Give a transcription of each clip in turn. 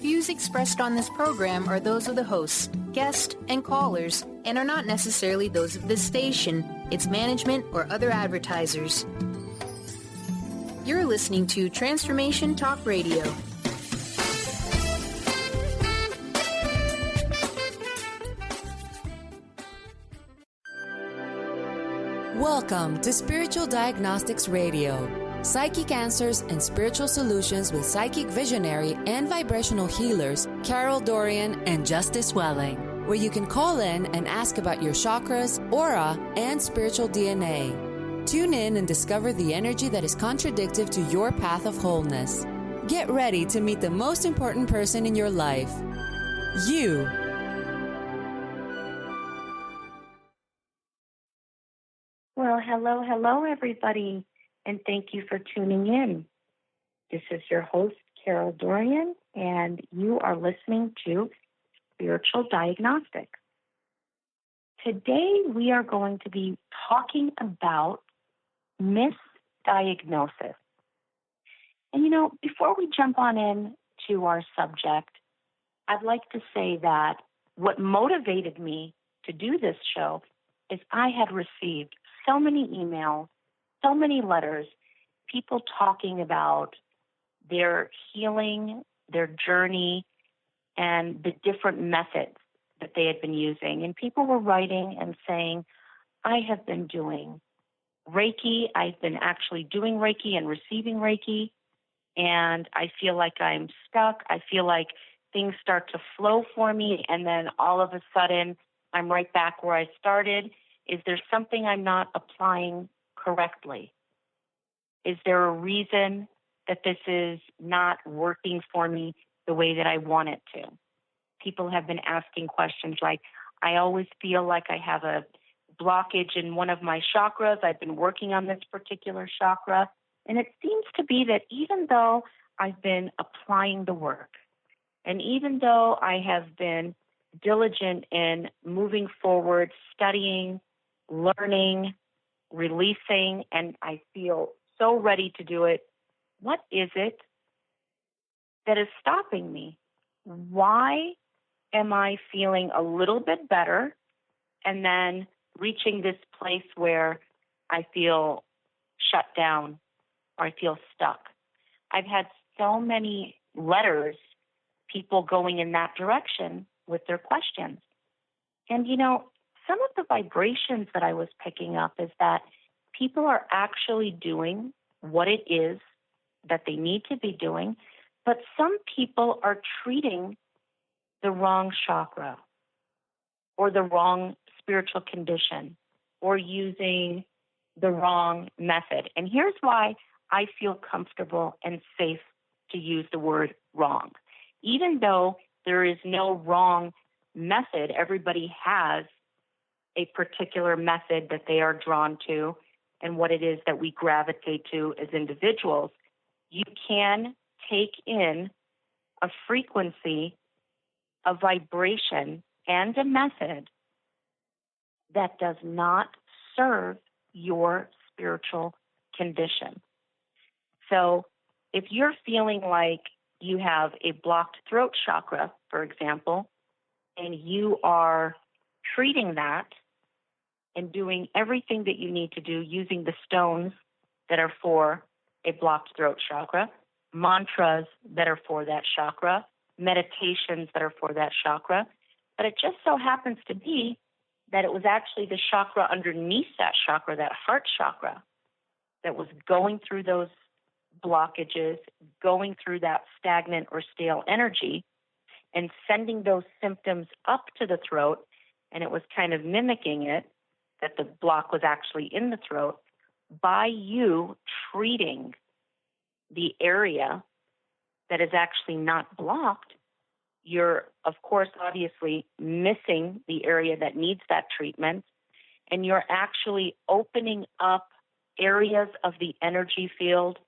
views expressed on this program are those of the hosts, guests, and callers, and are not necessarily those of this station, its management, or other advertisers. You're listening to Transformation Talk Radio. Welcome to Spiritual-Diagnostics-Radio. Psychic answers and spiritual solutions with psychic visionary and vibrational healers Dorian and Justice Welling, where you can call in and ask about your chakras, aura, and spiritual DNA. Tune in and discover the energy that is contradictive to your path of wholeness. Get ready to meet the most important person in your life, you. Well, hello, everybody. And thank you for tuning in. This is your host, Dorian, and you are listening to Spiritual Diagnostics. Today, we are going to be talking about misdiagnosis. And before we jump on in to our subject, I'd like to say that what motivated me to do this show is I had received so many emails, so many letters, people talking about their healing, their journey, and the different methods that they had been using. And people were writing and saying, I have been doing Reiki, I've been actually doing Reiki and receiving Reiki, and I feel like I'm stuck. I feel like things start to flow for me, and then all of a sudden, I'm right back where I started. Is there something I'm not applying correctly? Is there a reason that this is not working for me the way that I want it to? People have been asking questions like, I always feel like I have a blockage in one of my chakras. I've been working on this particular chakra. And it seems to be that even though I've been applying the work, and even though I have been diligent in moving forward, studying, learning, releasing, and I feel so ready to do it, what is it that is stopping me? Why am I feeling a little bit better and then reaching this place where I feel shut down or I feel stuck? I've had so many letters, people going in that direction with their questions. And some of the vibrations that I was picking up is that people are actually doing what it is that they need to be doing, but some people are treating the wrong chakra or the wrong spiritual condition or using the wrong method. And here's why I feel comfortable and safe to use the word wrong. Even though there is no wrong method, everybody has a particular method that they are drawn to and what it is that we gravitate to as individuals. You can take in a frequency, a vibration, and a method that does not serve your spiritual condition. So if you're feeling like you have a blocked throat chakra, for example, and you are treating that and doing everything that you need to do using the stones that are for a blocked throat chakra, mantras that are for that chakra, meditations that are for that chakra, but it just so happens to be that it was actually the chakra underneath that chakra, that heart chakra, that was going through those blockages, going through that stagnant or stale energy, and sending those symptoms up to the throat, and it was kind of mimicking it, that the block was actually in the throat, by you treating the area that is actually not blocked. You're, of course, obviously missing the area that needs that treatment, and you're actually opening up areas of the energy field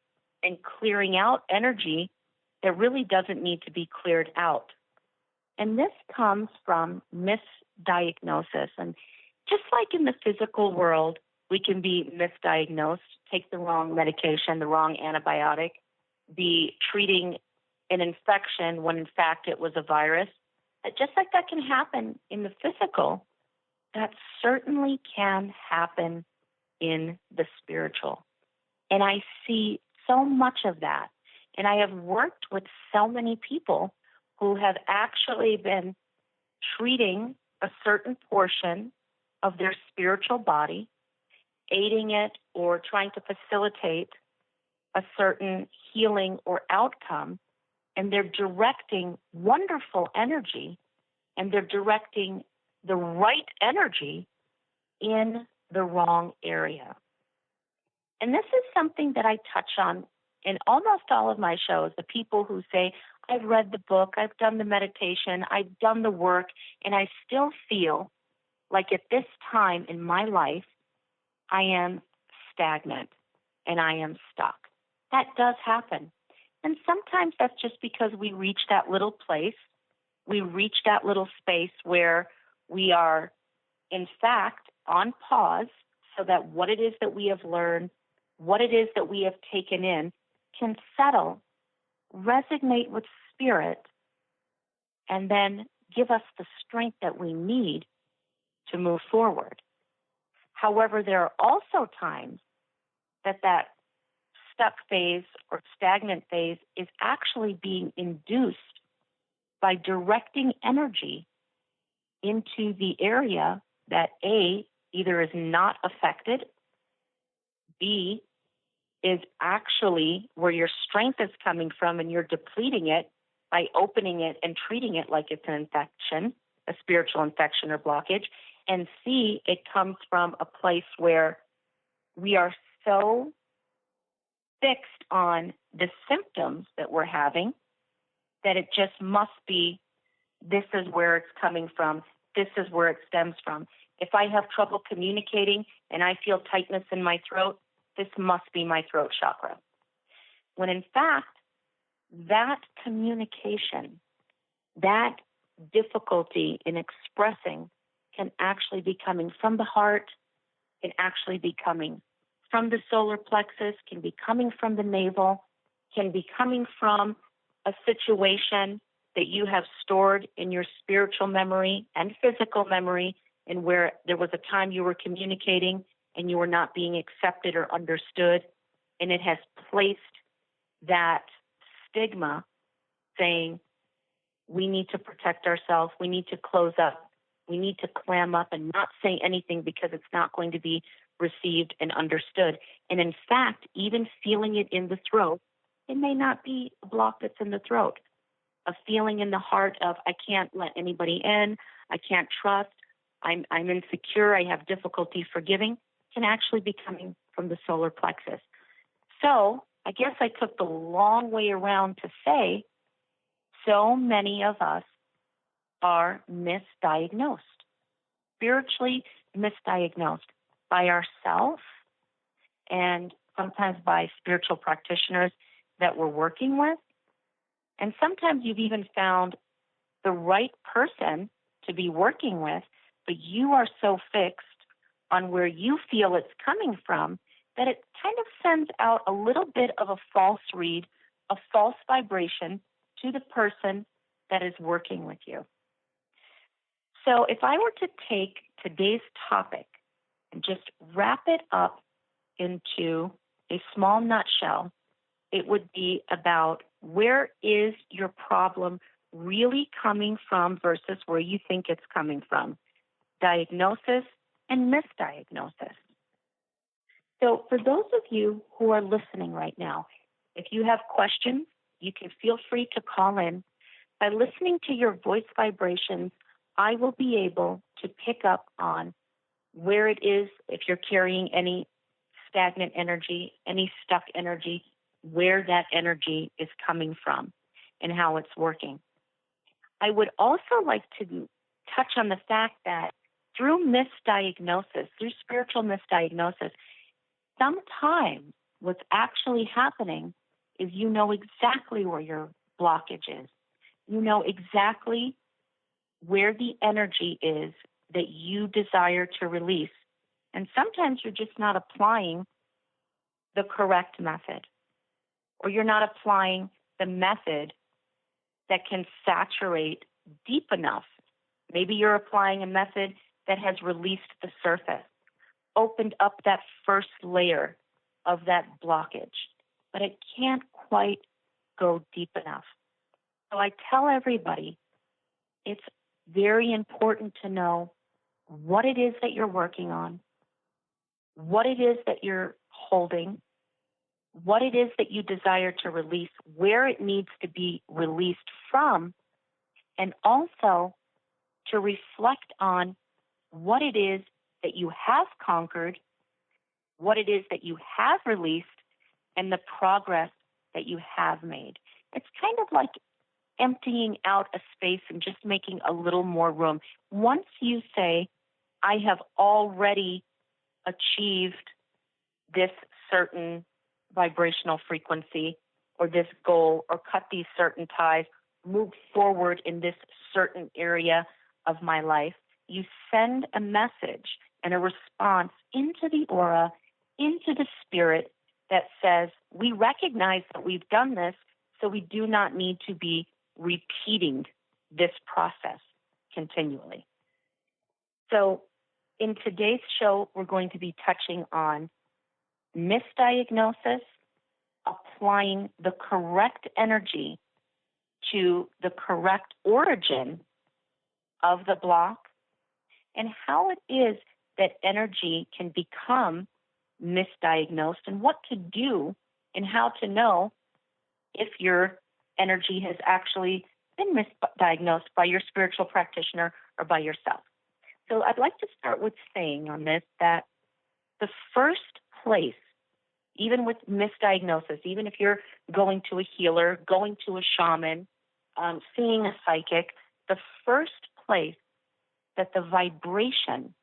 and clearing out energy that really doesn't need to be cleared out. And this comes from misdiagnosis. And just like in the physical world, we can be misdiagnosed, take the wrong medication, the wrong antibiotic, be treating an infection when in fact it was a virus. Just like that can happen in the physical, that certainly can happen in the spiritual. And I see so much of that. And I have worked with so many people who have actually been treating a certain portion of their spiritual body, aiding it or trying to facilitate a certain healing or outcome, and they're directing wonderful energy, and they're directing the right energy in the wrong area. And this is something that I touch on in almost all of my shows, the people who say, I've read the book, I've done the meditation, I've done the work, and I still feel like at this time in my life, I am stagnant and I am stuck. That does happen. And sometimes that's just because we reach that little place, we reach that little space where we are, in fact, on pause so that what it is that we have learned, what it is that we have taken in can settle, resonate with spirit, and then give us the strength that we need to move forward. However, there are also times that that stuck phase or stagnant phase is actually being induced by directing energy into the area that A, either is not affected, B, is actually where your strength is coming from and you're depleting it by opening it and treating it like it's an infection, a spiritual infection or blockage, and C, it comes from a place where we are so fixed on the symptoms that we're having that it just must be, this is where it's coming from, this is where it stems from. If I have trouble communicating and I feel tightness in my throat, this must be my throat chakra. When in fact, that communication, that difficulty in expressing can actually be coming from the heart, can actually be coming from the solar plexus, can be coming from the navel, can be coming from a situation that you have stored in your spiritual memory and physical memory, and where there was a time you were communicating and you were not being accepted or understood, and it has placed that stigma saying, we need to protect ourselves, we need to close up, we need to clam up and not say anything because it's not going to be received and understood. And in fact, even feeling it in the throat, it may not be a block that's in the throat. A feeling in the heart of, I can't let anybody in, I can't trust, I'm insecure, I have difficulty forgiving, can actually be coming from the solar plexus. So I guess I took the long way around to say so many of us are misdiagnosed, spiritually misdiagnosed by ourselves and sometimes by spiritual practitioners that we're working with. And sometimes you've even found the right person to be working with, but you are so fixed on where you feel it's coming from that it kind of sends out a little bit of a false read, a false vibration to the person that is working with you. So if I were to take today's topic and just wrap it up into a small nutshell, it would be about where is your problem really coming from versus where you think it's coming from. Diagnosis and misdiagnosis. So for those of you who are listening right now, if you have questions, you can feel free to call in. By listening to your voice vibrations, I will be able to pick up on where it is, if you're carrying any stagnant energy, any stuck energy, where that energy is coming from and how it's working. I would also like to touch on the fact that through misdiagnosis, through spiritual misdiagnosis, sometimes what's actually happening is you know exactly where your blockage is. You know exactly where the energy is that you desire to release. And sometimes you're just not applying the correct method, or you're not applying the method that can saturate deep enough. Maybe you're applying a method that has released the surface, opened up that first layer of that blockage, but it can't quite go deep enough. So I tell everybody it's very important to know what it is that you're working on, what it is that you're holding, what it is that you desire to release, where it needs to be released from, and also to reflect on what it is that you have conquered, what it is that you have released, and the progress that you have made. It's kind of like emptying out a space and just making a little more room. Once you say, I have already achieved this certain vibrational frequency or this goal or cut these certain ties, move forward in this certain area of my life, you send a message and a response into the aura, into the spirit that says, we recognize that we've done this, so we do not need to be repeating this process continually. So in today's show, we're going to be touching on misdiagnosis, applying the correct energy to the correct origin of the block, and how it is that energy can become misdiagnosed, and what to do and how to know if your energy has actually been misdiagnosed by your spiritual practitioner or by yourself. So I'd like to start with saying on this that the first place, even with misdiagnosis, even if you're going to a healer, going to a shaman, seeing a psychic, the first place that the vibration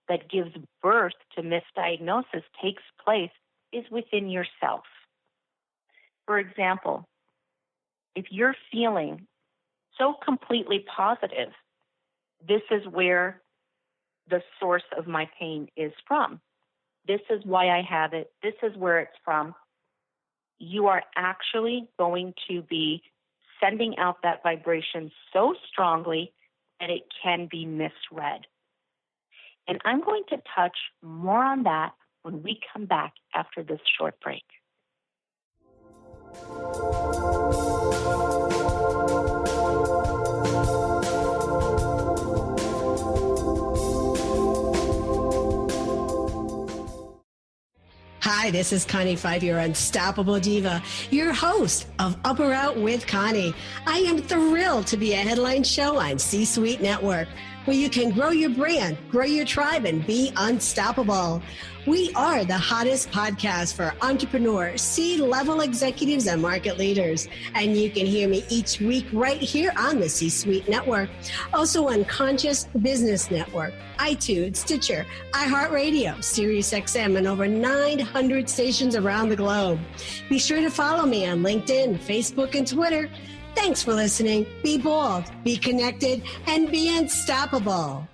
that gives birth to misdiagnosis takes place is within yourself. For example, if you're feeling so completely positive, this is where the source of my pain is from. This is why I have it. This is where it's from. You are actually going to be sending out that vibration so strongly that it can be misread. And I'm going to touch more on that when we come back after this short break. Hi, this is Connie Five, your unstoppable diva, your host of Up or Out with Connie. I am thrilled to be a headline show on C-Suite Network, where you can grow your brand, grow your tribe, and be unstoppable. We are the hottest podcast for entrepreneurs, C-level executives, and market leaders. And you can hear me each week right here on the C-Suite Network. Also on Conscious Business Network, iTunes, Stitcher, iHeartRadio, SiriusXM, and over 900 stations around the globe. Be sure to follow me on LinkedIn, Facebook, and Twitter. Thanks for listening. Be bold, be connected, and be unstoppable.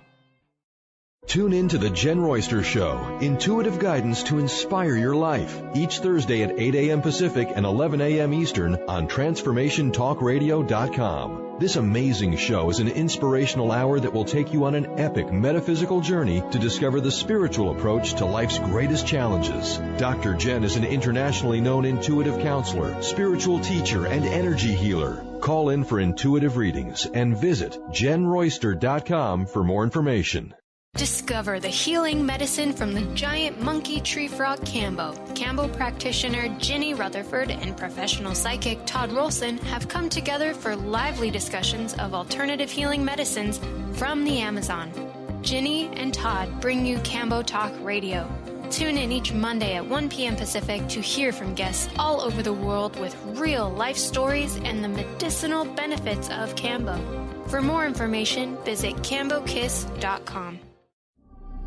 Tune in to The Jen Royster Show, intuitive guidance to inspire your life, each Thursday at 8 a.m. Pacific and 11 a.m. Eastern on TransformationTalkRadio.com. This amazing show is an inspirational hour that will take you on an epic metaphysical journey to discover the spiritual approach to life's greatest challenges. Dr. Jen is an internationally known intuitive counselor, spiritual teacher, and energy healer. Call in for intuitive readings and visit JenRoyster.com for more information. Discover the healing medicine from the giant monkey tree frog Cambo. Cambo practitioner Ginny Rutherford and professional psychic Todd Rolson have come together for lively discussions of alternative healing medicines from the Amazon. Ginny and Todd bring you Cambo Talk Radio. Tune in each Monday at 1 p.m. Pacific to hear from guests all over the world with real life stories and the medicinal benefits of Cambo. For more information, visit cambokiss.com.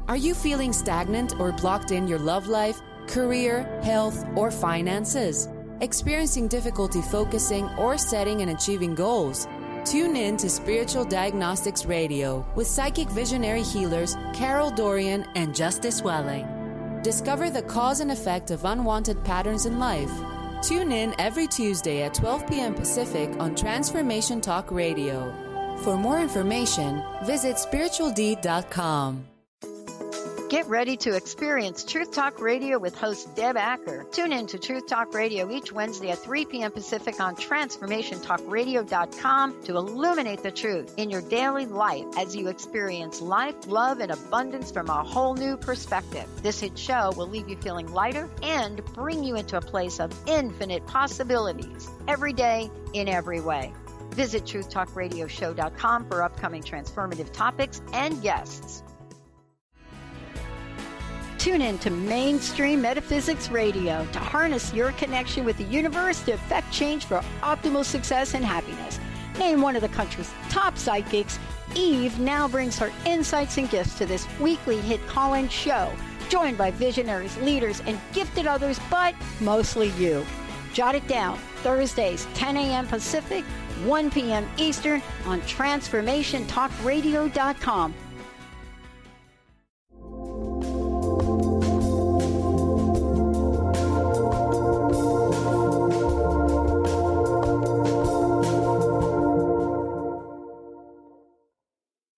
Are you feeling stagnant or blocked in your love life, career, health, or finances? Experiencing difficulty focusing or setting and achieving goals? Tune in to Spiritual-Diagnostics-Radio with psychic visionary healers Carol Dorian and Justice Welling. Discover the cause and effect of unwanted patterns in life. Tune in every Tuesday at 12 p.m. Pacific on Transformation Talk Radio. For more information, visit spiritual-d.com. Get ready to experience Truth Talk Radio with host Deb Acker. Tune in to Truth Talk Radio each Wednesday at 3 p.m. Pacific on TransformationTalkRadio.com to illuminate the truth in your daily life as you experience life, love, and abundance from a whole new perspective. This hit show will leave you feeling lighter and bring you into a place of infinite possibilities every day in every way. Visit TruthTalkRadioshow.com for upcoming transformative topics and guests. Tune in to Mainstream Metaphysics Radio to harness your connection with the universe to effect change for optimal success and happiness. Named one of the country's top psychics, Eve now brings her insights and gifts to this weekly hit call-in show, joined by visionaries, leaders, and gifted others, but mostly you. Jot it down, Thursdays, 10 a.m. Pacific, 1 p.m. Eastern on TransformationTalkRadio.com.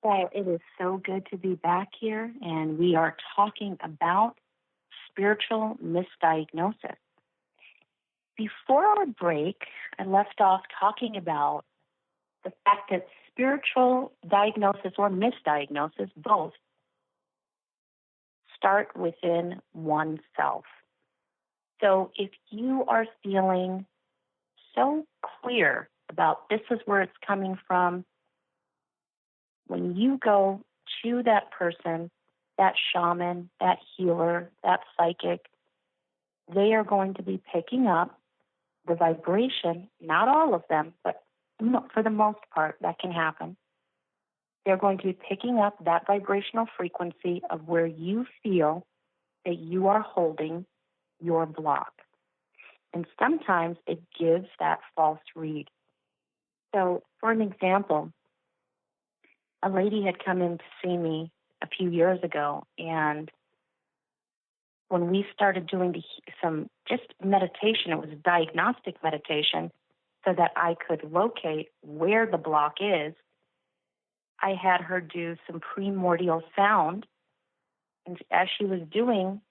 Well, it is so good to be back here, and we are talking about spiritual misdiagnosis. Before our break, I left off talking about the fact that spiritual diagnosis or misdiagnosis, both, start within oneself. So if you are feeling so clear about this is where it's coming from, when you go to that person, that shaman, that healer, that psychic, they are going to be picking up the vibration, not all of them, but for the most part, that can happen. They're going to be picking up that vibrational frequency of where you feel that you are holding your block. And sometimes it gives that false read. So, for an example, a lady had come in to see me a few years ago, and when we started doing some just meditation, it was a diagnostic meditation so that I could locate where the block is. I had her do some primordial sound, and as she was doing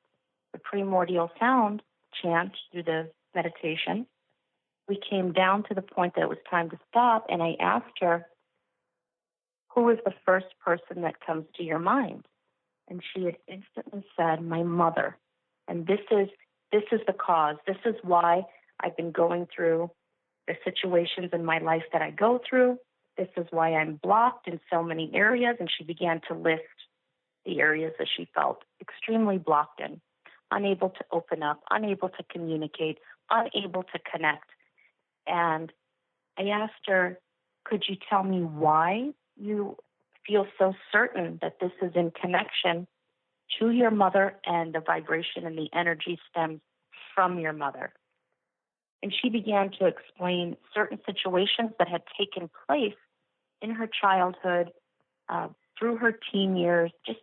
the primordial sound chant through the meditation, we came down to the point that it was time to stop, and I asked her, who is the first person that comes to your mind? And she had instantly said, my mother. And this is the cause. This is why I've been going through the situations in my life that I go through. This is why I'm blocked in so many areas. And she began to list the areas that she felt extremely blocked in, unable to open up, unable to communicate, unable to connect. And I asked her, could you tell me why you feel so certain that this is in connection to your mother and the vibration and the energy stems from your mother? And she began to explain certain situations that had taken place in her childhood, through her teen years, just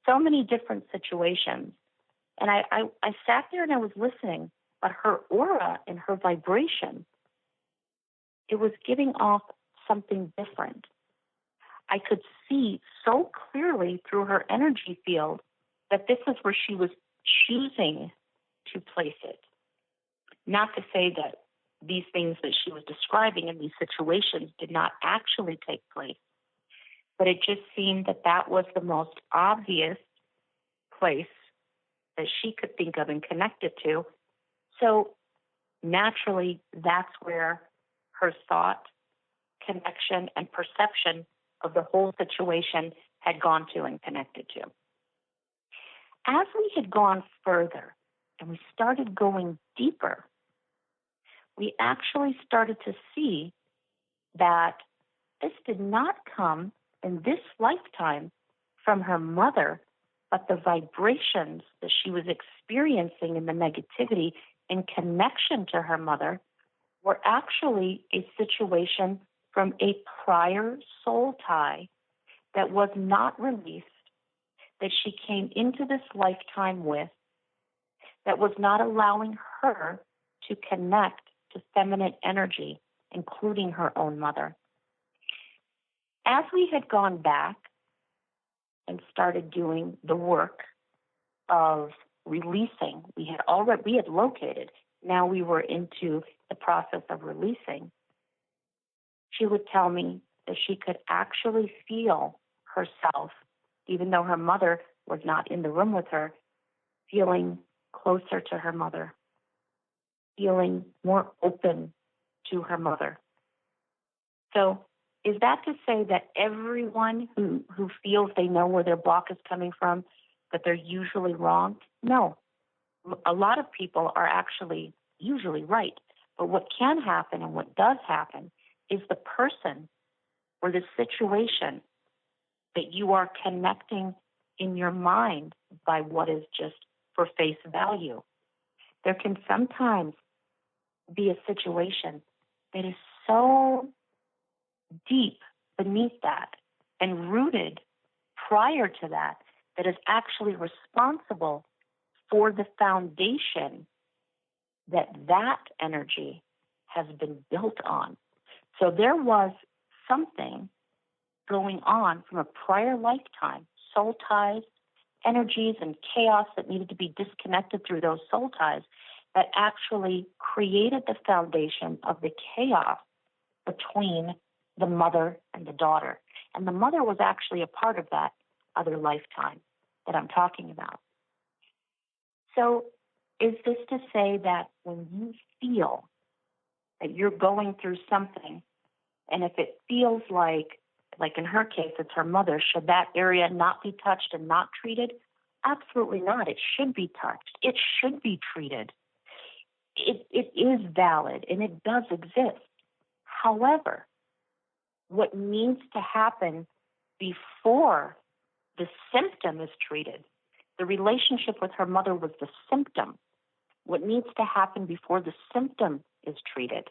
so many different situations. And I sat there and I was listening, but her aura and her vibration, it was giving off something different. I could see so clearly through her energy field that this is where she was choosing to place it. Not to say that these things that she was describing in these situations did not actually take place, but it just seemed that that was the most obvious place that she could think of and connect it to. So naturally, that's where her thought, connection, and perception of the whole situation had gone to and connected to. As we had gone further and we started going deeper, we actually started to see that this did not come in this lifetime from her mother, but the vibrations that she was experiencing in the negativity in connection to her mother were actually a situation from a prior soul tie that was not released, that she came into this lifetime with, that was not allowing her to connect to feminine energy, including her own mother. As we had gone back and started doing the work of releasing, we had located, now we were into the process of releasing. She would tell me that she could actually feel herself, even though her mother was not in the room with her, feeling closer to her mother, feeling more open to her mother. So is that to say that everyone who feels they know where their block is coming from, that they're usually wrong? No. A lot of people are actually usually right. But what can happen and what does happen is the person or the situation that you are connecting in your mind by what is just for face value. There can sometimes be a situation that is so deep beneath that and rooted prior to that is actually responsible for the foundation that energy has been built on. So there was something going on from a prior lifetime, soul ties, energies, and chaos that needed to be disconnected through those soul ties that actually created the foundation of the chaos between the mother and the daughter. And the mother was actually a part of that other lifetime that I'm talking about. So is this to say that when you feel that you're going through something, and if it feels like in her case, it's her mother, should that area not be touched and not treated? Absolutely not. It should be touched. It should be treated. It is valid, and it does exist. However, what needs to happen before the symptom is treated, the relationship with her mother was the symptom. What needs to happen before the symptom is treated,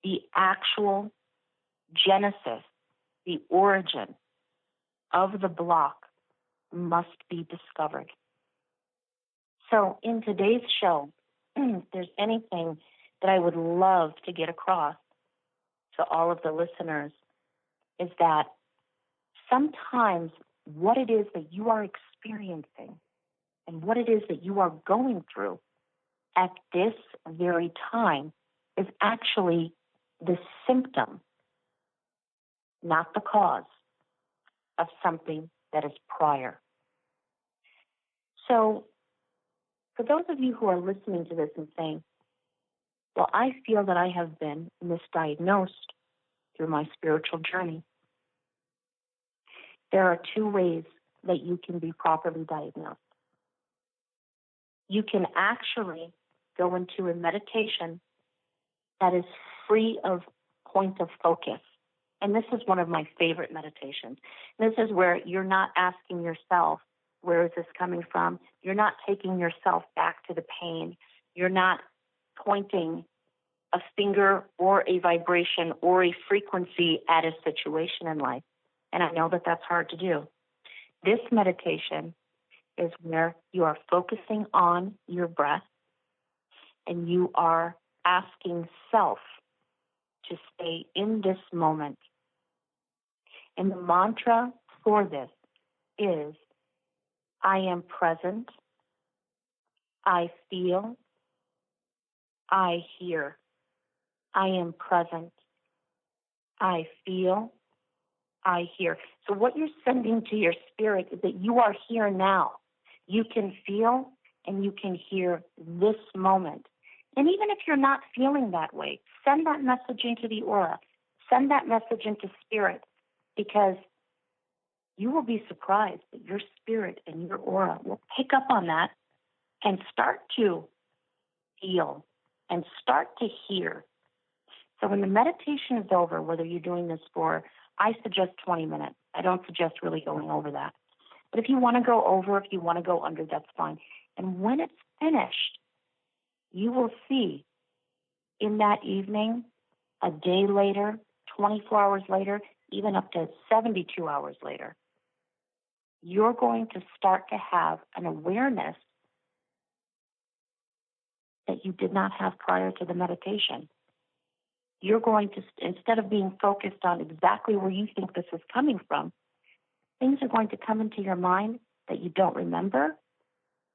the actual genesis, the origin of the block must be discovered. So in today's show, if there's anything that I would love to get across to all of the listeners, is that sometimes what it is that you are experiencing and what it is that you are going through at this very time is actually the symptom, not the cause of something that is prior. So for those of you who are listening to this and saying, well, I feel that I have been misdiagnosed through my spiritual journey, there are two ways that you can be properly diagnosed. You can actually go into a meditation that is free of point of focus. And this is one of my favorite meditations. This is where you're not asking yourself, where is this coming from? You're not taking yourself back to the pain. You're not pointing a finger or a vibration or a frequency at a situation in life. And I know that that's hard to do. This meditation is where you are focusing on your breath and you are asking self to stay in this moment. And the mantra for this is, I am present, I feel, I hear. I am present, I feel, I hear. So what you're sending to your spirit is that you are here now. You can feel and you can hear this moment. And even if you're not feeling that way, send that message into the aura. Send that message into spirit, because you will be surprised that your spirit and your aura will pick up on that and start to feel and start to hear. So when the meditation is over, whether you're doing this for, I suggest 20 minutes. I don't suggest really going over that. But if you want to go over, if you want to go under, that's fine. And when it's finished, you will see in that evening, a day later, 24 hours later, even up to 72 hours later, you're going to start to have an awareness that you did not have prior to the meditation. You're going to, instead of being focused on exactly where you think this is coming from, things are going to come into your mind that you don't remember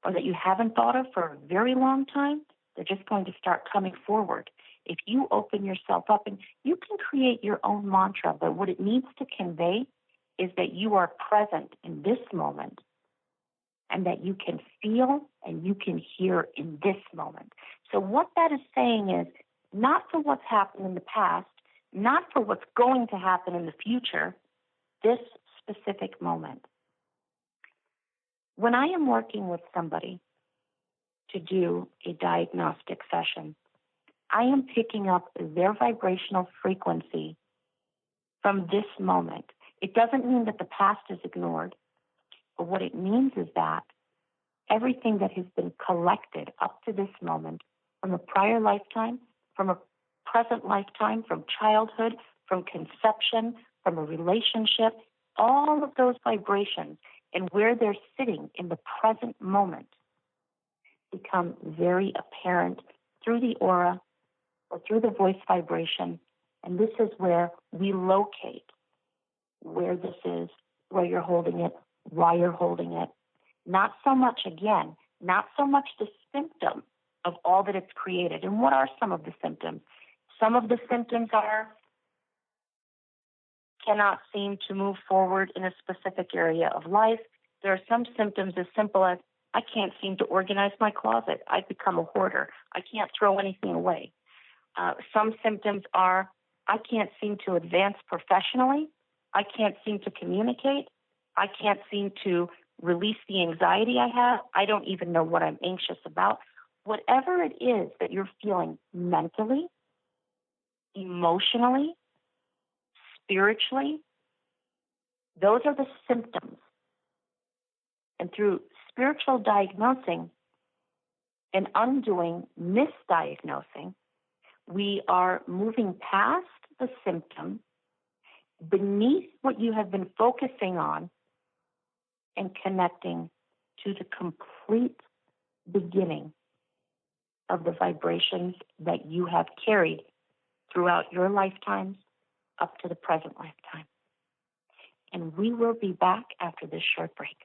or that you haven't thought of for a very long time. They're just going to start coming forward. If you open yourself up, and you can create your own mantra, but what it needs to convey is that you are present in this moment and that you can feel and you can hear in this moment. So what that is saying is not for what's happened in the past, not for what's going to happen in the future, this specific moment. When I am working with somebody to do a diagnostic session, I am picking up their vibrational frequency from this moment. It doesn't mean that the past is ignored, but what it means is that everything that has been collected up to this moment from a prior lifetime, from a present lifetime, from childhood, from conception, from a relationship, all of those vibrations and where they're sitting in the present moment become very apparent through the aura or through the voice vibration. And this is where we locate where this is, where you're holding it, why you're holding it. Not so much, again, not so much the symptom of all that it's created. And what are some of the symptoms? Some of the symptoms are cannot seem to move forward in a specific area of life. There are some symptoms as simple as I can't seem to organize my closet. I've become a hoarder. I can't throw anything away. Some symptoms are I can't seem to advance professionally. I can't seem to communicate. I can't seem to release the anxiety I have. I don't even know what I'm anxious about. Whatever it is that you're feeling mentally, emotionally, spiritually, those are the symptoms. And through spiritual diagnosing and undoing misdiagnosing, we are moving past the symptom, beneath what you have been focusing on, and connecting to the complete beginning of the vibrations that you have carried throughout your lifetimes up to the present lifetime. And we will be back after this short break.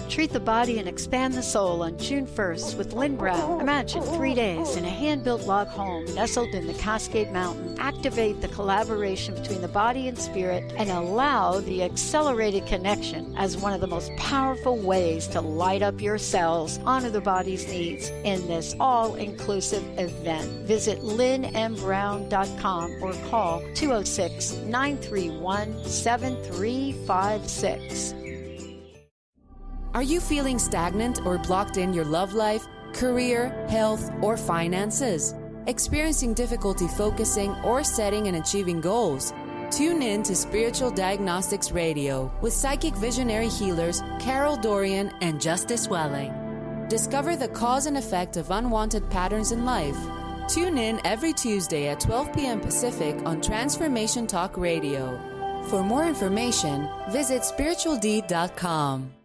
Treat the body and expand the soul on June 1st with Lynn Brown. Imagine 3 days in a hand-built log home nestled in the Cascade Mountain. Activate the collaboration between the body and spirit and allow the accelerated connection as one of the most powerful ways to light up your cells, honor the body's needs in this all-inclusive event. Visit lynnmbrown.com or call 206-931-7356. Are you feeling stagnant or blocked in your love life, career, health, or finances? Experiencing difficulty focusing or setting and achieving goals? Tune in to Spiritual Diagnostics Radio with psychic visionary healers Carol Dorian and Justice Welling. Discover the cause and effect of unwanted patterns in life. Tune in every Tuesday at 12 p.m. Pacific on Transformation Talk Radio. For more information, visit spiritual-d.com.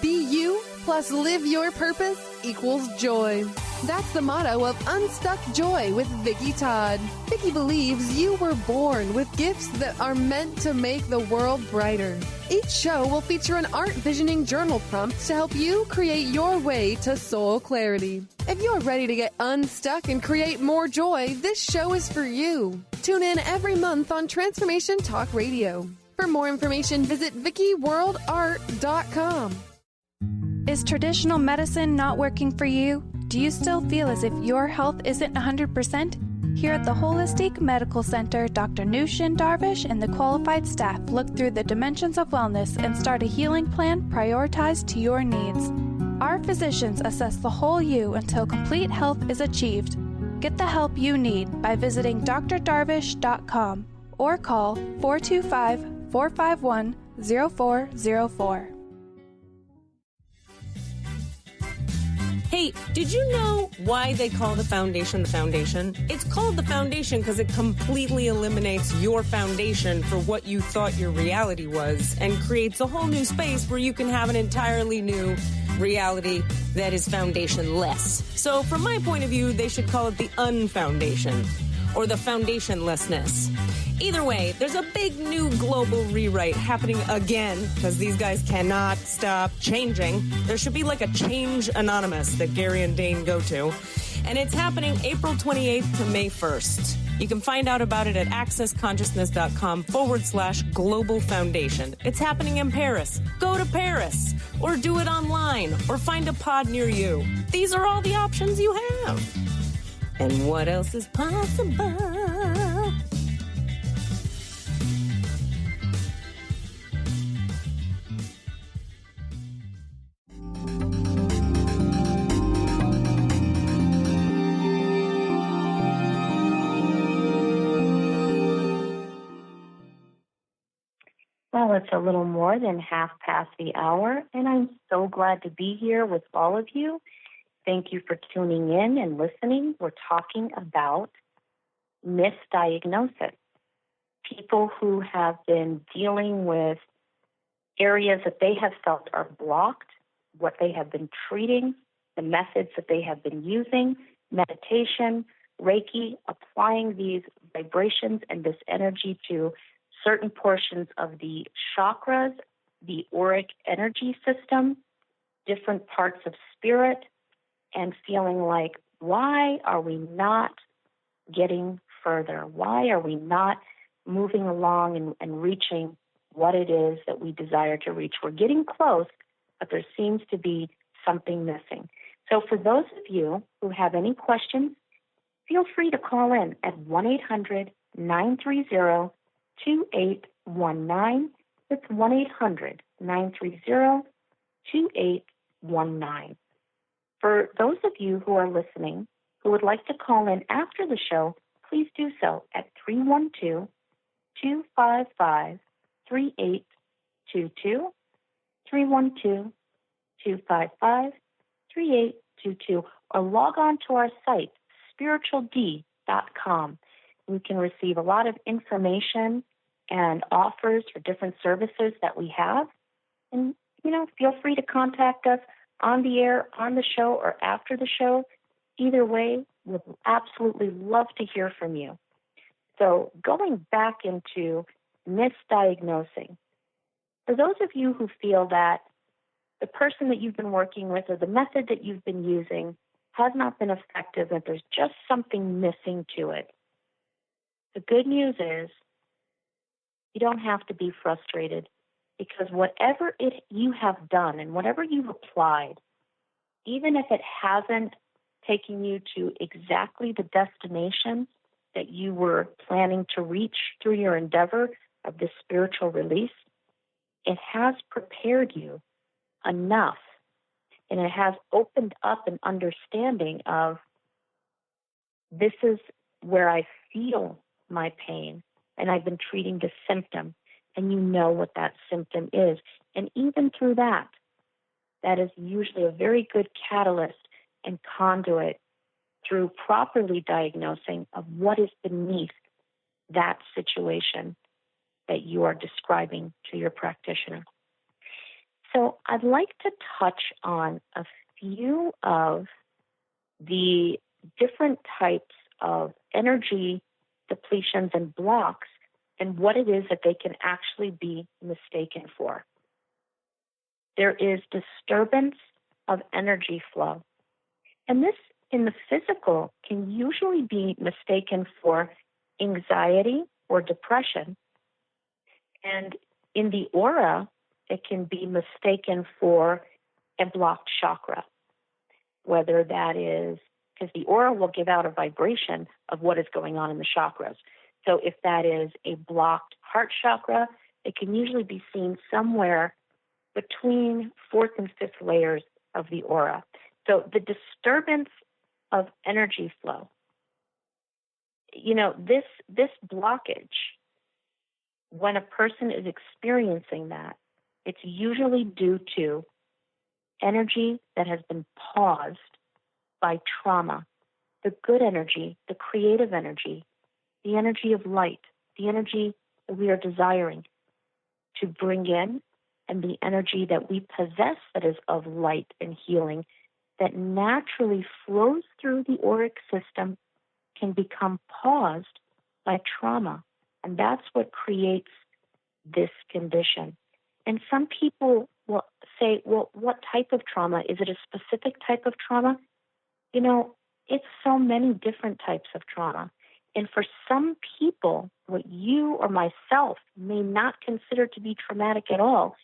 Be you plus live your purpose equals joy. That's the motto of Unstuck Joy with Vicki Todd. Vicki believes you were born with gifts that are meant to make the world brighter. Each show will feature an art visioning journal prompt to help you create your way to soul clarity. If you're ready to get unstuck and create more joy, this show is for you. Tune in every month on Transformation Talk Radio. For more information, visit VickiWorldArt.com. Is traditional medicine not working for you? Do you still feel as if your health isn't 100%? Here at the Holistic Medical Center, Dr. Nushin Darvish and the qualified staff look through the dimensions of wellness and start a healing plan prioritized to your needs. Our physicians assess the whole you until complete health is achieved. Get the help you need by visiting drdarvish.com or call 425-451-0404. Hey, Hey, did you know why they call the foundation the foundation? It's called the foundation because it completely eliminates your foundation for what you thought your reality was and creates a whole new space where you can have an entirely new reality that is foundationless. So from my point of view, they should call it the unfoundation or the foundationlessness. Either way, there's a big new global rewrite happening again because these guys cannot stop changing. There should be like a Change Anonymous that Gary and Dane go to. And it's happening April 28th to May 1st. You can find out about it at accessconsciousness.com/global foundation. It's happening in Paris. Go to Paris or do it online or find a pod near you. These are all the options you have. And what else is possible? Well, it's a little more than half past the hour, and I'm so glad to be here with all of you. Thank you for tuning in and listening. We're talking about misdiagnosis. People who have been dealing with areas that they have felt are blocked, what they have been treating, the methods that they have been using, meditation, Reiki, applying these vibrations and this energy to certain portions of the chakras, the auric energy system, different parts of spirit, and feeling like, why are we not getting further? Why are we not moving along and reaching what it is that we desire to reach? We're getting close, but there seems to be something missing. So for those of you who have any questions, feel free to call in at 1-800-930-2819. It's 1-800-930-2819. For those of you who are listening who would like to call in after the show, please do so at 312-255-3822, 312-255-3822, or log on to our site, spiritual-D.com. You can receive a lot of information and offers for different services that we have. And, feel free to contact us on the air, on the show, or after the show. Either way, we'd absolutely love to hear from you. So going back into misdiagnosing, for those of you who feel that the person that you've been working with or the method that you've been using has not been effective, that there's just something missing to it, the good news is you don't have to be frustrated, because whatever you have done and whatever you've applied, even if it hasn't taken you to exactly the destination that you were planning to reach through your endeavor of this spiritual release, it has prepared you enough, and it has opened up an understanding of, this is where I feel my pain, and I've been treating the symptom, and you know what that symptom is. And even through that is usually a very good catalyst and conduit through properly diagnosing of what is beneath that situation that you are describing to your practitioner. So I'd like to touch on a few of the different types of energy depletions and blocks and what it is that they can actually be mistaken for. There is disturbance of energy flow. And this, in the physical, can usually be mistaken for anxiety or depression. And in the aura, it can be mistaken for a blocked chakra, whether that is, because the aura will give out a vibration of what is going on in the chakras. So if that is a blocked heart chakra, it can usually be seen somewhere between fourth and fifth layers of the aura. So the disturbance of energy flow, this blockage, when a person is experiencing that, it's usually due to energy that has been paused by trauma, the good energy, the creative energy, the energy of light, the energy that we are desiring to bring in, and the energy that we possess that is of light and healing that naturally flows through the auric system can become paused by trauma. And that's what creates this condition. And some people will say, well, what type of trauma? Is it a specific type of trauma? You know, it's so many different types of trauma. And for some people, what you or myself may not consider to be traumatic at all,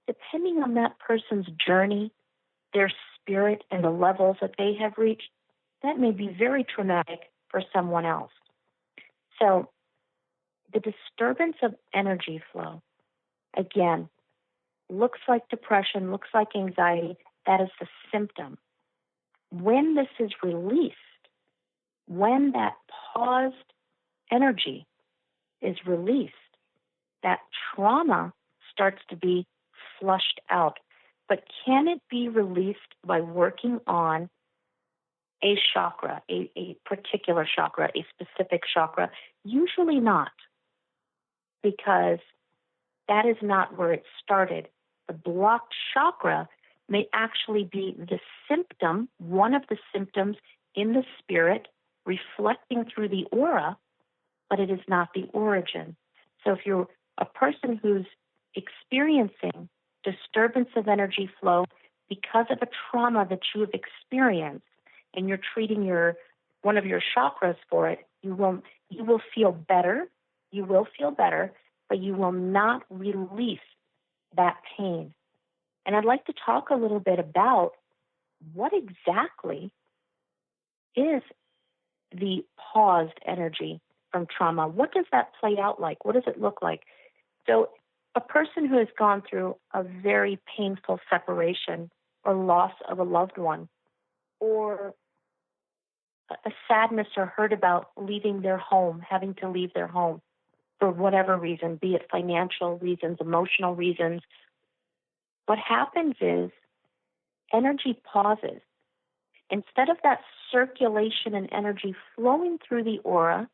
depending on that person's journey, their spirit, and the levels that they have reached, that may be very traumatic for someone else. So the disturbance of energy flow, again, looks like depression, looks like anxiety. That is the symptom. When this is released, when that paused energy is released, that trauma starts to be flushed out. But can it be released by working on a chakra, a particular chakra, a specific chakra? Usually not, because that is not where it started. The blocked chakra may actually be the symptom, one of the symptoms in the spirit reflecting through the aura, but it is not the origin. So if you're a person who's experiencing disturbance of energy flow because of a trauma that you have experienced, and you're treating one of your chakras for it, you will feel better. You will feel better, but you will not release that pain. And I'd like to talk a little bit about what exactly is the paused energy from trauma. What does that play out like? What does it look like? So a person who has gone through a very painful separation or loss of a loved one, or a sadness or hurt about leaving their home, having to leave their home for whatever reason, be it financial reasons, emotional reasons, what happens is energy pauses. Instead of that circulation and energy flowing through the aura,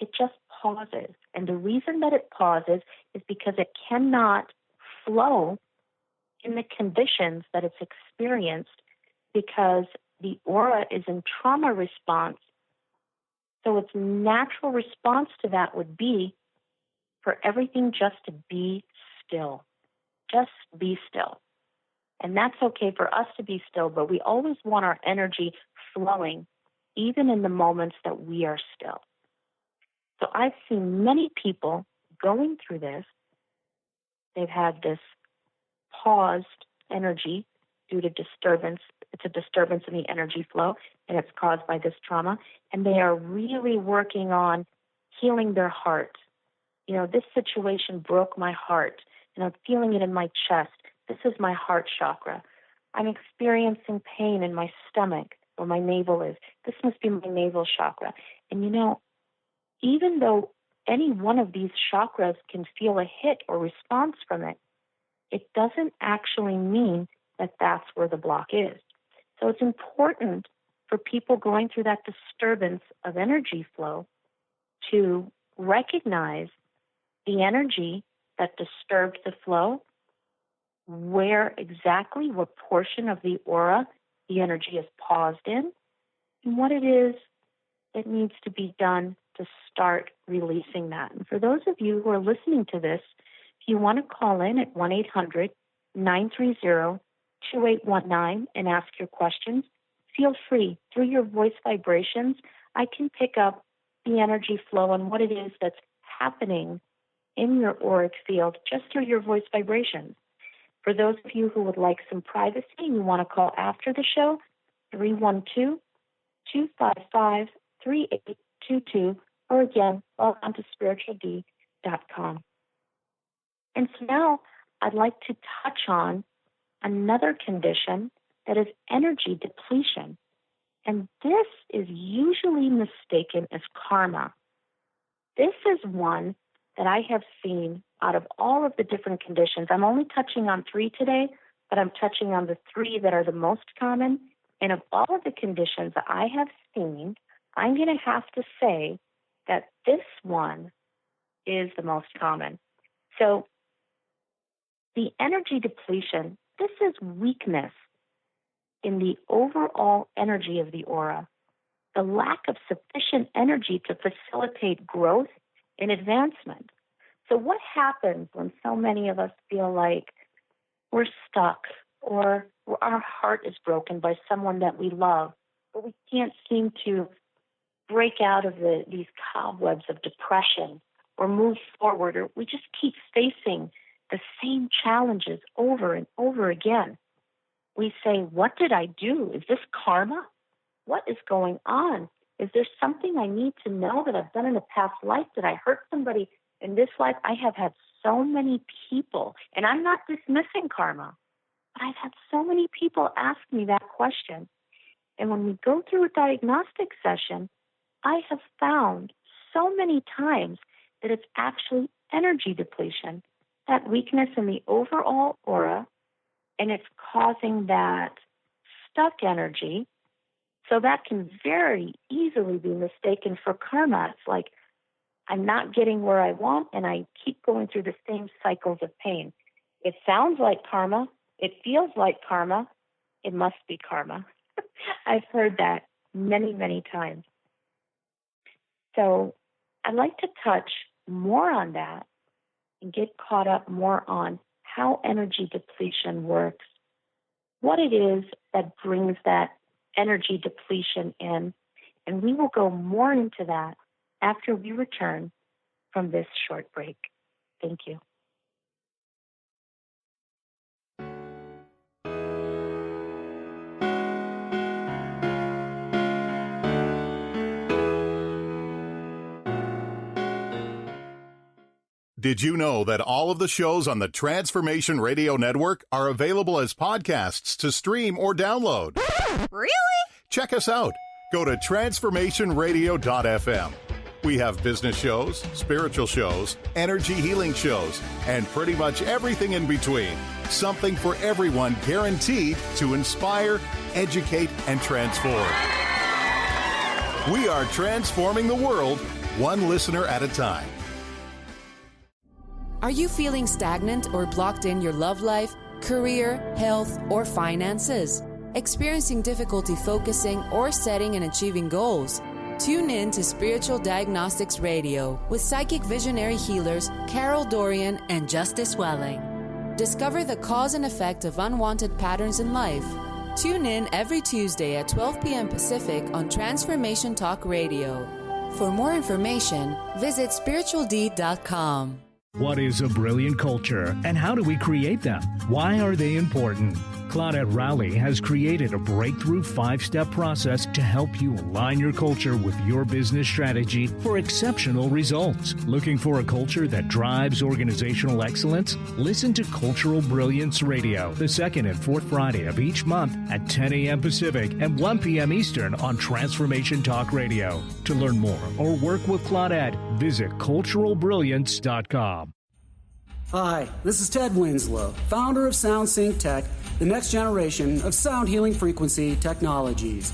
it just pauses. And the reason that it pauses is because it cannot flow in the conditions that it's experienced, because the aura is in trauma response. So its natural response to that would be for everything just to be still. Just be still. And that's okay for us to be still, but we always want our energy flowing, even in the moments that we are still. So I've seen many people going through this. They've had this paused energy due to disturbance. It's a disturbance in the energy flow, and it's caused by this trauma. And they are really working on healing their heart. You know, this situation broke my heart, and I'm feeling it in my chest. This is my heart chakra. I'm experiencing pain in my stomach where my navel is. This must be my navel chakra. And you know, even though any one of these chakras can feel a hit or response from it, it doesn't actually mean that that's where the block is. So it's important for people going through that disturbance of energy flow to recognize the energy that disturbed the flow, where exactly, what portion of the aura the energy is paused in, and what it is that needs to be done to start releasing that. And for those of you who are listening to this, if you want to call in at 1-800-930-2819 and ask your questions, feel free. Through your voice vibrations, I can pick up the energy flow and what it is that's happening in your auric field just through your voice vibrations. For those of you who would like some privacy and you want to call after the show, 312-255-3822, or again, log on to spiritual-D.com. And so now I'd like to touch on another condition that is energy depletion. And this is usually mistaken as karma. This is one that I have seen out of all of the different conditions. I'm only touching on 3 today, but I'm touching on the 3 that are the most common And of all of the conditions that I have seen, I'm going to have to say that this one is the most common. So the energy depletion, this is weakness in the overall energy of the aura, the lack of sufficient energy to facilitate growth and advancement. So what happens when so many of us feel like we're stuck or our heart is broken by someone that we love, but we can't seem to break out of these cobwebs of depression or move forward, or we just keep facing the same challenges over and over again? We say, what did I do? Is this karma? What is going on? Is there something I need to know that I've done in a past life? Did I hurt somebody in this life? I have had so many people, and I'm not dismissing karma, but I've had so many people ask me that question. And when we go through a diagnostic session, I have found so many times that it's actually energy depletion, that weakness in the overall aura, and it's causing that stuck energy. So that can very easily be mistaken for karma. It's like I'm not getting where I want, and I keep going through the same cycles of pain. It sounds like karma. It feels like karma. It must be karma. I've heard that many, many times. So I'd like to touch more on that and get caught up more on how energy depletion works, what it is that brings that energy depletion in, and we will go more into that after we return from this short break. Thank you. Did you know that all of the shows on the Transformation Radio Network are available as podcasts to stream or download? Really? Check us out. Go to transformationradio.fm. We have business shows, spiritual shows, energy healing shows, and pretty much everything in between. Something for everyone, guaranteed to inspire, educate, and transform. We are transforming the world, one listener at a time. Are you feeling stagnant or blocked in your love life, career, health, or finances? Experiencing difficulty focusing or setting and achieving goals? Tune in to Spiritual Diagnostics Radio with psychic visionary healers Carol Dorian and Justice Welling. Discover the cause and effect of unwanted patterns in life. Tune in every Tuesday at 12 p.m. Pacific on Transformation Talk Radio. For more information, visit spiritual-d.com. What is a brilliant culture, and how do we create them? Why are they important? Claudette Rowley has created a breakthrough 5-step process to help you align your culture with your business strategy for exceptional results. Looking for a culture that drives organizational excellence? Listen to Cultural Brilliance Radio, the second and fourth Friday of each month at 10 a.m. Pacific and 1 p.m. Eastern on Transformation Talk Radio. To learn more or work with Claudette, visit culturalbrilliance.com. Hi, this is Ted Winslow, founder of SoundSync Tech, the next generation of sound healing frequency technologies.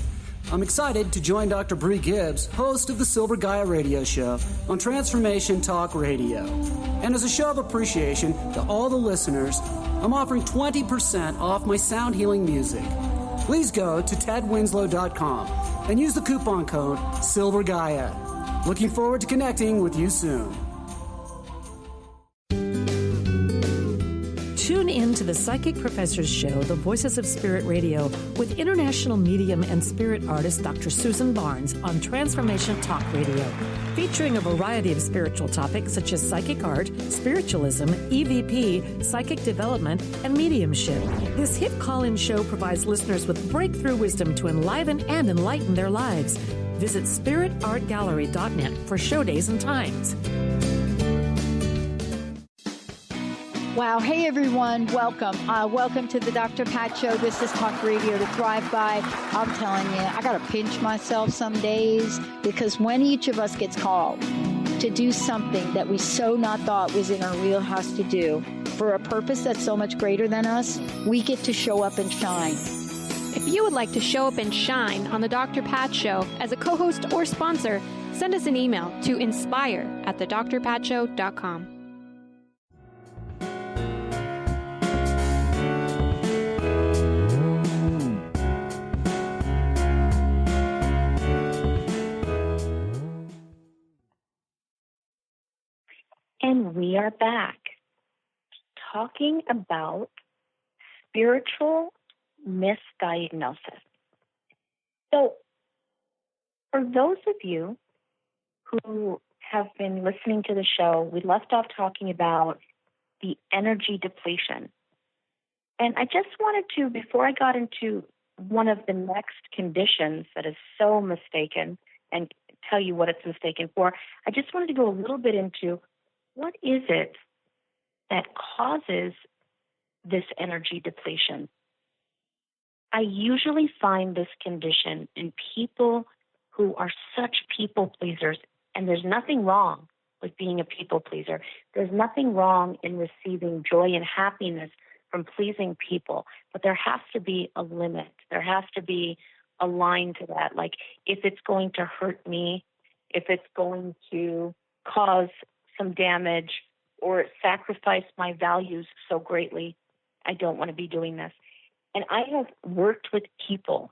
I'm excited to join Dr. Bree Gibbs, host of the Silver Gaia radio show on Transformation Talk Radio. And as a show of appreciation to all the listeners, I'm offering 20% off my sound healing music. Please go to tedwinslow.com and use the coupon code SilverGaia. Looking forward to connecting with you soon. Tune in to the Psychic Professors Show, The Voices of Spirit Radio, with international medium and spirit artist Dr. Susan Barnes on Transformation Talk Radio, featuring a variety of spiritual topics such as psychic art, spiritualism, EVP, psychic development, and mediumship. This hit call-in show provides listeners with breakthrough wisdom to enliven and enlighten their lives. Visit spiritartgallery.net for show days and times. Wow. Hey, everyone. Welcome. Welcome to the Dr. Pat Show. This is Talk Radio to Thrive By. I'm telling you, I got to pinch myself some days, because when each of us gets called to do something that we so not thought was in our wheelhouse to do for a purpose that's so much greater than us, we get to show up and shine. If you would like to show up and shine on the Dr. Pat Show as a co-host or sponsor, send us an email to inspire@thedrpatshow.com. And we are back talking about spiritual misdiagnosis. So, for those of you who have been listening to the show, we left off talking about the energy depletion. And I just wanted to, before I got into one of the next conditions that is so mistaken and tell you what it's mistaken for, I just wanted to go a little bit into what is it that causes this energy depletion. I usually find this condition in people who are such people pleasers, and there's nothing wrong with being a people pleaser. There's nothing wrong in receiving joy and happiness from pleasing people, but there has to be a limit. There has to be a line to that. Like, if it's going to hurt me, if it's going to cause some damage or sacrifice my values so greatly, I don't want to be doing this. And I have worked with people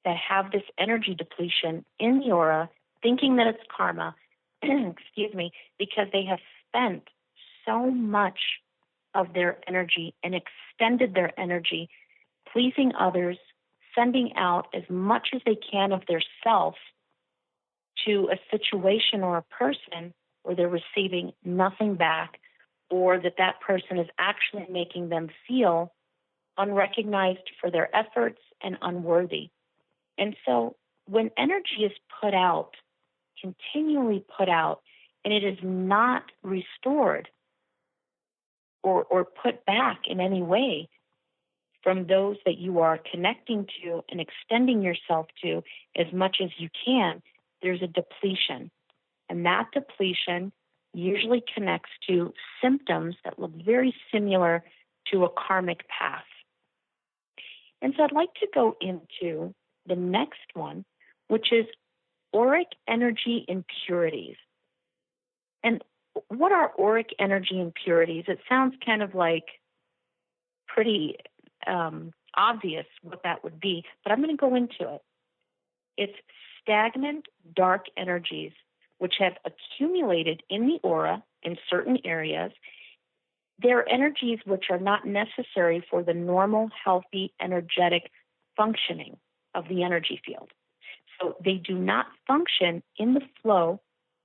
that have this energy depletion in the aura, thinking that it's karma, excuse me, because they have spent so much of their energy and extended their energy pleasing others, sending out as much as they can of their self to a situation or a person where they're receiving nothing back, or that person is actually making them feel unrecognized for their efforts and unworthy. And so when energy is put out, continually put out, and it is not restored or put back in any way from those that you are connecting to and extending yourself to as much as you can, there's a depletion. And that depletion usually connects to symptoms that look very similar to a karmic path. And so I'd like to go into the next one, which is auric energy impurities. And what are auric energy impurities? It sounds kind of like pretty obvious what that would be, but I'm going to go into it. It's stagnant, dark energies which have accumulated in the aura in certain areas. They're energies which are not necessary for the normal, healthy, energetic functioning of the energy field. So they do not function in the flow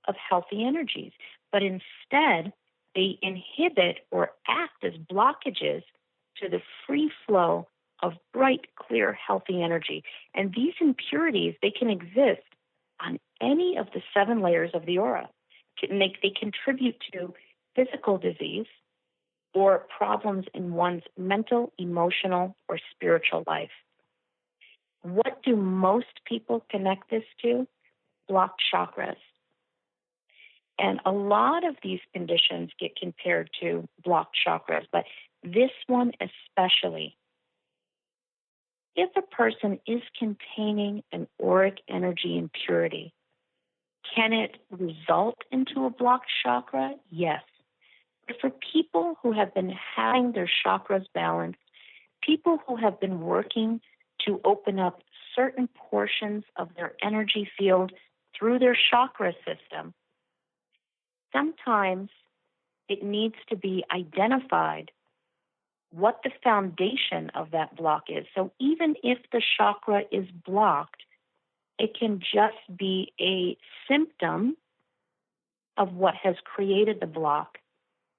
of healthy energies, but instead they inhibit or act as blockages to the free flow of bright, clear, healthy energy. And these impurities, they can exist on any of the 7 layers of the aura. They contribute to physical disease or problems in one's mental, emotional, or spiritual life. What do most people connect this to? Blocked chakras. And a lot of these conditions get compared to blocked chakras, but this one especially. If a person is containing an auric energy impurity, can it result into a blocked chakra? Yes. But for people who have been having their chakras balanced, people who have been working to open up certain portions of their energy field through their chakra system, sometimes it needs to be identified what the foundation of that block is. So even if the chakra is blocked, it can just be a symptom of what has created the block.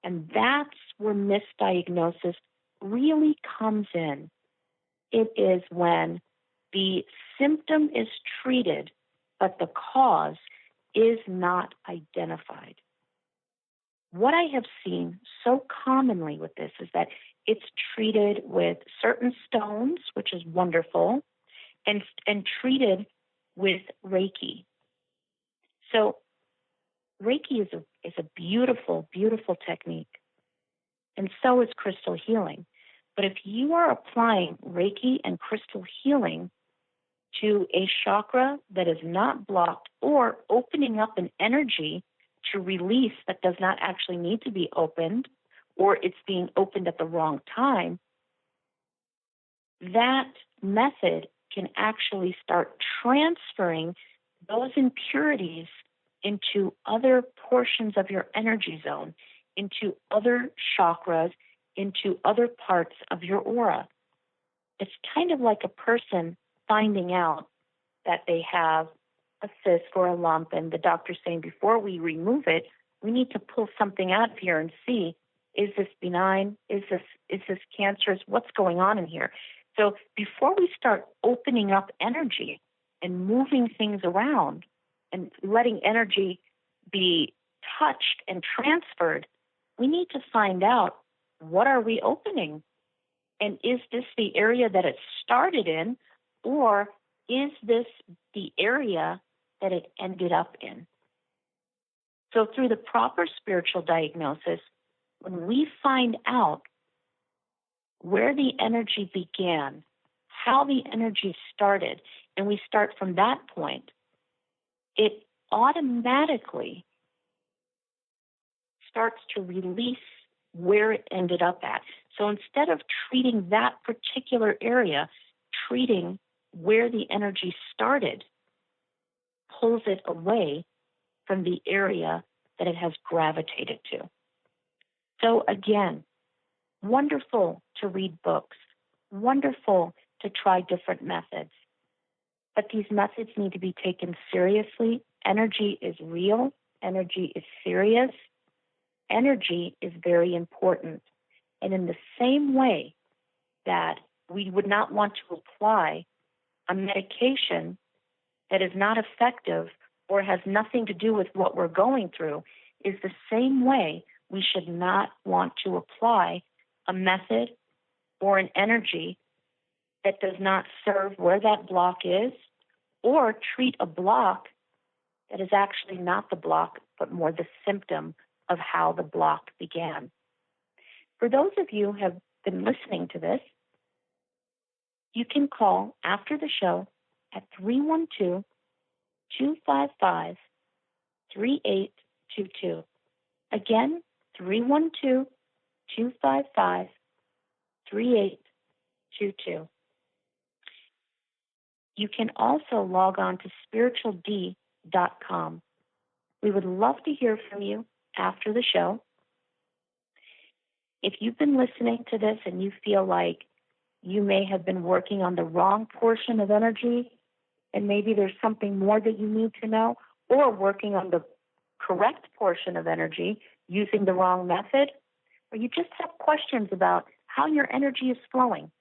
And that's where misdiagnosis really comes in. It is when the symptom is treated, but the cause is not identified. What I have seen so commonly with this is that it's treated with certain stones, which is wonderful, and treated with Reiki. So Reiki is a beautiful, beautiful technique, and so is crystal healing. But if you are applying Reiki and crystal healing to a chakra that is not blocked, or opening up an energy to release that does not actually need to be opened, or it's being opened at the wrong time, that method can actually start transferring those impurities into other portions of your energy zone, into other chakras, into other parts of your aura. It's kind of like a person finding out that they have a cyst or a lump, and the doctor's saying, before we remove it, we need to pull something out of here and see, is this benign? Is this cancerous? What's going on in here? So before we start opening up energy and moving things around and letting energy be touched and transferred, we need to find out, what are we opening? And is this the area that it started in, or is this the area that it ended up in? So through the proper spiritual diagnosis, when we find out where the energy began, how the energy started, and we start from that point, it automatically starts to release where it ended up at. So instead of treating that particular area, treating where the energy started pulls it away from the area that it has gravitated to. So again, wonderful to read books, wonderful to try different methods, but these methods need to be taken seriously. Energy is real. Energy is serious. Energy is very important. And in the same way that we would not want to apply a medication that is not effective or has nothing to do with what we're going through, is the same way we should not want to apply a method or an energy that does not serve where that block is, or treat a block that is actually not the block, but more the symptom of how the block began. For those of you who have been listening to this, you can call after the show at 312-255-3822. Again, 312-255-3822. You can also log on to spiritual-D.com. We would love to hear from you after the show. If you've been listening to this and you feel like you may have been working on the wrong portion of energy, and maybe there's something more that you need to know, or working on the correct portion of energy using the wrong method, or you just have questions about how your energy is flowing,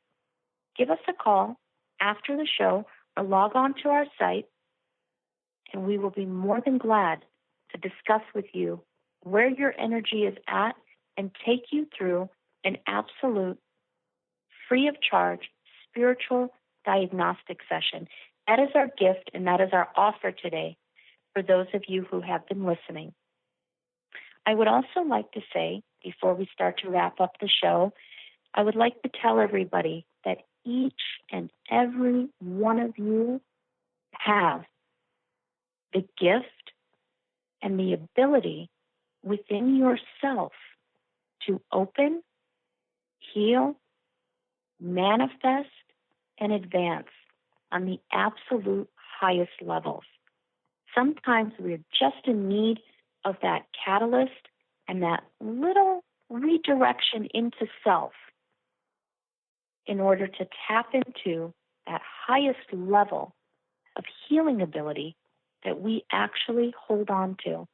give us a call after the show or log on to our site, and we will be more than glad to discuss with you where your energy is at and take you through an absolute free of charge spiritual diagnostic session. That is our gift, and that is our offer today for those of you who have been listening. I would also like to say, before we start to wrap up the show, I would like to tell everybody that each and every one of you have the gift and the ability within yourself to open, heal, manifest, and advance on the absolute highest levels. Sometimes we're just in need of that catalyst and that little redirection into self in order to tap into that highest level of healing ability that we actually hold on to.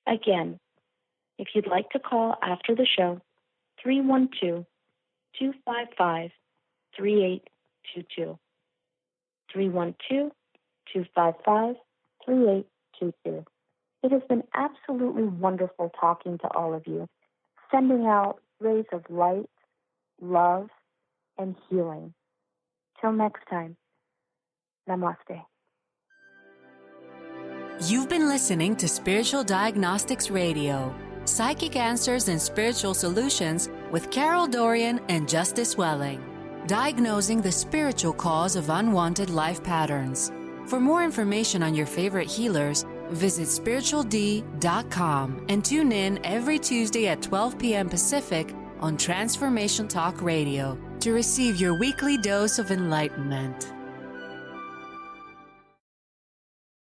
Again, if you'd like to call after the show, 312-255-3822. 312-255-3822. It has been absolutely wonderful talking to all of you, sending out rays of light, love, and healing. Till next time, namaste. You've been listening to Spiritual Diagnostics Radio. Psychic answers and spiritual solutions with Carol Dorian and Justice Welling. Diagnosing the spiritual cause of unwanted life patterns. For more information on your favorite healers, visit spiritual-D.com and tune in every Tuesday at 12 p.m. Pacific on Transformation Talk Radio to receive your weekly dose of enlightenment.